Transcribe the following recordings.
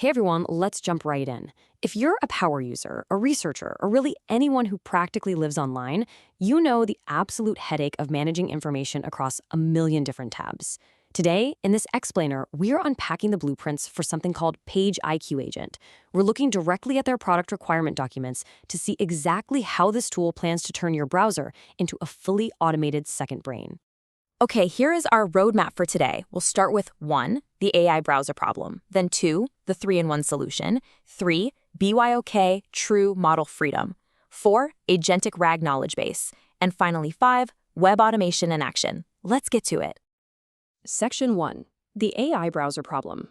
Hey everyone, let's jump right in. If you're a power user, a researcher, or really anyone who practically lives online, you know the absolute headache of managing information across a million different tabs. Today, in this explainer, we're unpacking the blueprints for something called PageIQ Agent. We're looking directly at their product requirement documents to see exactly how this tool plans to turn your browser into a fully automated second brain. Okay, here is our roadmap for today. We'll start with 1, the AI browser problem, then 2, the 3-in-1 solution, 3, BYOK true model freedom, 4, Agentic RAG knowledge base, and finally 5, web automation in action. Let's get to it. Section 1. The AI browser problem.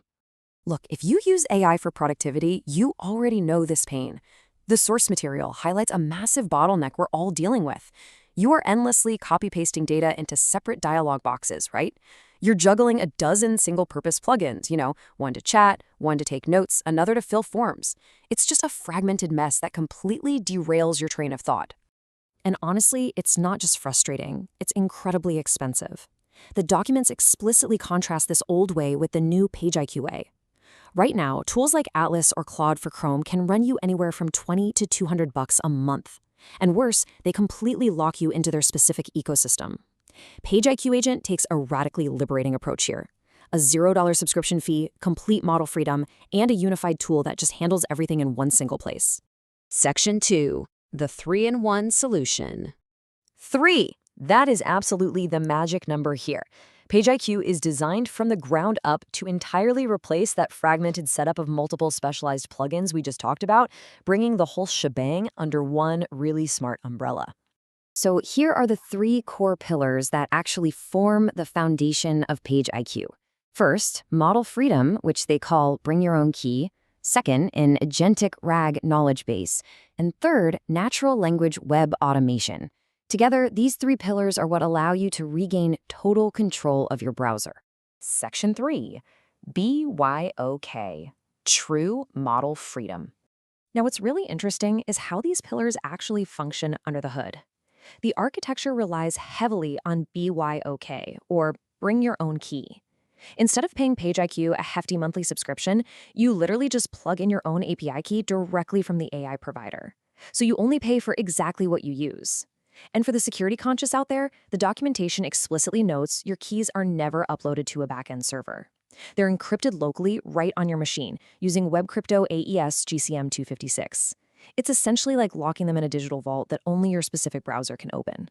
Look, if you use AI for productivity, you already know this pain. The source material highlights a massive bottleneck we're all dealing with. You are endlessly copy-pasting data into separate dialog boxes, right? You're juggling a dozen single-purpose plugins, one to chat, one to take notes, another to fill forms. It's just a fragmented mess that completely derails your train of thought. And honestly, it's not just frustrating, it's incredibly expensive. The documents explicitly contrast this old way with the new PageIQ way. Right now, tools like Atlas or Claude for Chrome can run you anywhere from $20 to $200 a month. And worse, they completely lock you into their specific ecosystem. PageIQ Agent takes a radically liberating approach here. A $0 subscription fee, complete model freedom, and a unified tool that just handles everything in one single place. Section 2. The 3-in-1 solution. 3. That is absolutely the magic number here. PageIQ is designed from the ground up to entirely replace that fragmented setup of multiple specialized plugins we just talked about, bringing the whole shebang under one really smart umbrella. So here are the 3 core pillars that actually form the foundation of PageIQ. First, model freedom, which they call bring your own key. Second, an agentic RAG knowledge base. And third, natural language web automation. Together, these 3 pillars are what allow you to regain total control of your browser. Section 3, BYOK, true model freedom. Now, what's really interesting is how these pillars actually function under the hood. The architecture relies heavily on BYOK, or bring your own key. Instead of paying PageIQ a hefty monthly subscription, you literally just plug in your own API key directly from the AI provider. So you only pay for exactly what you use. And for the security conscious out there, the documentation explicitly notes your keys are never uploaded to a backend server. They're encrypted locally right on your machine using Web Crypto AES GCM 256. It's essentially like locking them in a digital vault that only your specific browser can open.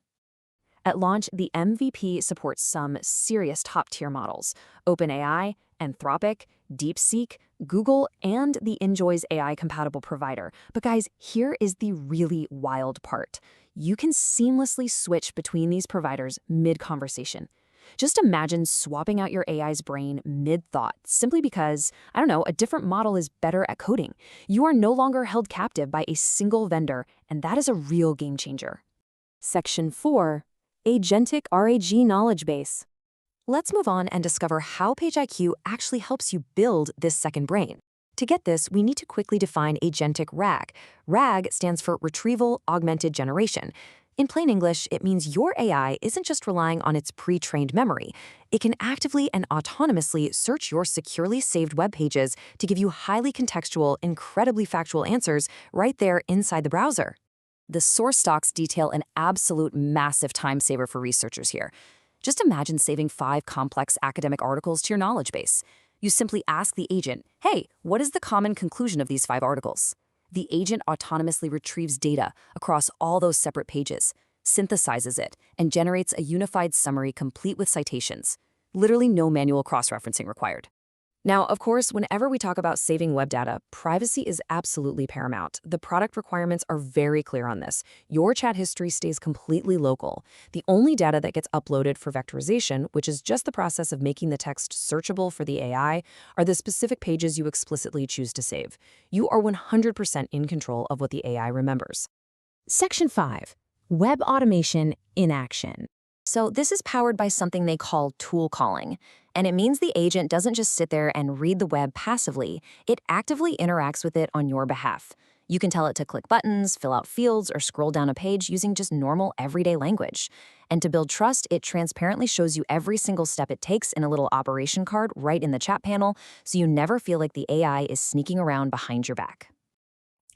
At launch, the MVP supports some serious top-tier models: OpenAI, Anthropic, DeepSeek, Google, and the Enjoy's AI-compatible provider. But guys, here is the really wild part. You can seamlessly switch between these providers mid-conversation. Just imagine swapping out your AI's brain mid-thought simply because, a different model is better at coding. You are no longer held captive by a single vendor, and that is a real game changer. Section 4. Agentic RAG knowledge base. Let's move on and discover how PageIQ actually helps you build this second brain. To get this, we need to quickly define Agentic RAG. RAG stands for Retrieval Augmented Generation. In plain English, it means your AI isn't just relying on its pre-trained memory. It can actively and autonomously search your securely saved web pages to give you highly contextual, incredibly factual answers right there inside the browser. The source docs detail an absolute massive time saver for researchers here. Just imagine saving 5 complex academic articles to your knowledge base. You simply ask the agent, hey, what is the common conclusion of these 5 articles? The agent autonomously retrieves data across all those separate pages, synthesizes it, and generates a unified summary complete with citations. Literally no manual cross-referencing required. Now, of course, whenever we talk about saving web data, privacy is absolutely paramount. The product requirements are very clear on this. Your chat history stays completely local. The only data that gets uploaded for vectorization, which is just the process of making the text searchable for the AI, are the specific pages you explicitly choose to save. You are 100% in control of what the AI remembers. Section 5. Web automation in action. So this is powered by something they call tool calling. And it means the agent doesn't just sit there and read the web passively, it actively interacts with it on your behalf. You can tell it to click buttons, fill out fields, or scroll down a page using just normal, everyday language. And to build trust, it transparently shows you every single step it takes in a little operation card right in the chat panel, so you never feel like the AI is sneaking around behind your back.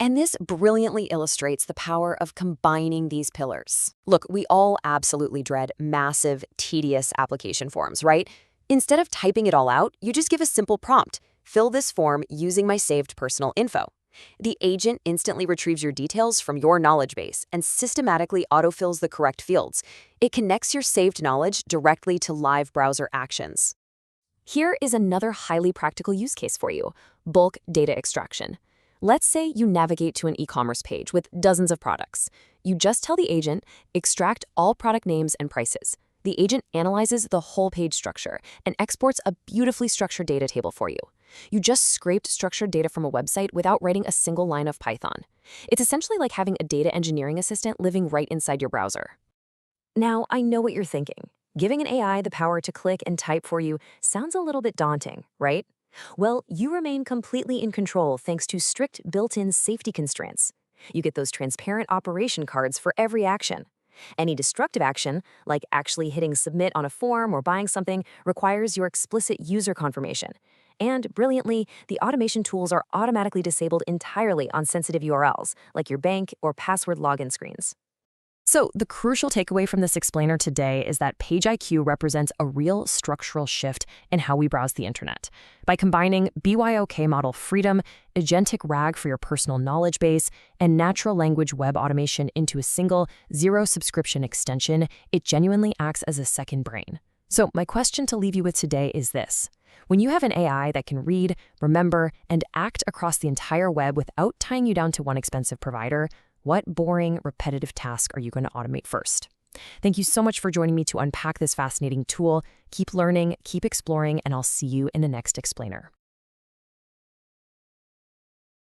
And this brilliantly illustrates the power of combining these pillars. Look, we all absolutely dread massive, tedious application forms, right? Instead of typing it all out, you just give a simple prompt. Fill this form using my saved personal info. The agent instantly retrieves your details from your knowledge base and systematically autofills the correct fields. It connects your saved knowledge directly to live browser actions. Here is another highly practical use case for you: bulk data extraction. Let's say you navigate to an e-commerce page with dozens of products. You just tell the agent, extract all product names and prices. The agent analyzes the whole page structure and exports a beautifully structured data table for you. You just scraped structured data from a website without writing a single line of Python. It's essentially like having a data engineering assistant living right inside your browser. Now, I know what you're thinking. Giving an AI the power to click and type for you sounds a little bit daunting, right? Well, you remain completely in control thanks to strict built-in safety constraints. You get those transparent operation cards for every action. Any destructive action, like actually hitting submit on a form or buying something, requires your explicit user confirmation. And brilliantly, the automation tools are automatically disabled entirely on sensitive URLs, like your bank or password login screens. So the crucial takeaway from this explainer today is that PageIQ represents a real structural shift in how we browse the internet. By combining BYOK model freedom, Agentic RAG for your personal knowledge base, and natural language web automation into a single, zero-subscription extension, it genuinely acts as a second brain. So my question to leave you with today is this: when you have an AI that can read, remember, and act across the entire web without tying you down to one expensive provider, what boring, repetitive task are you going to automate first? Thank you so much for joining me to unpack this fascinating tool. Keep learning, keep exploring, and I'll see you in the next explainer.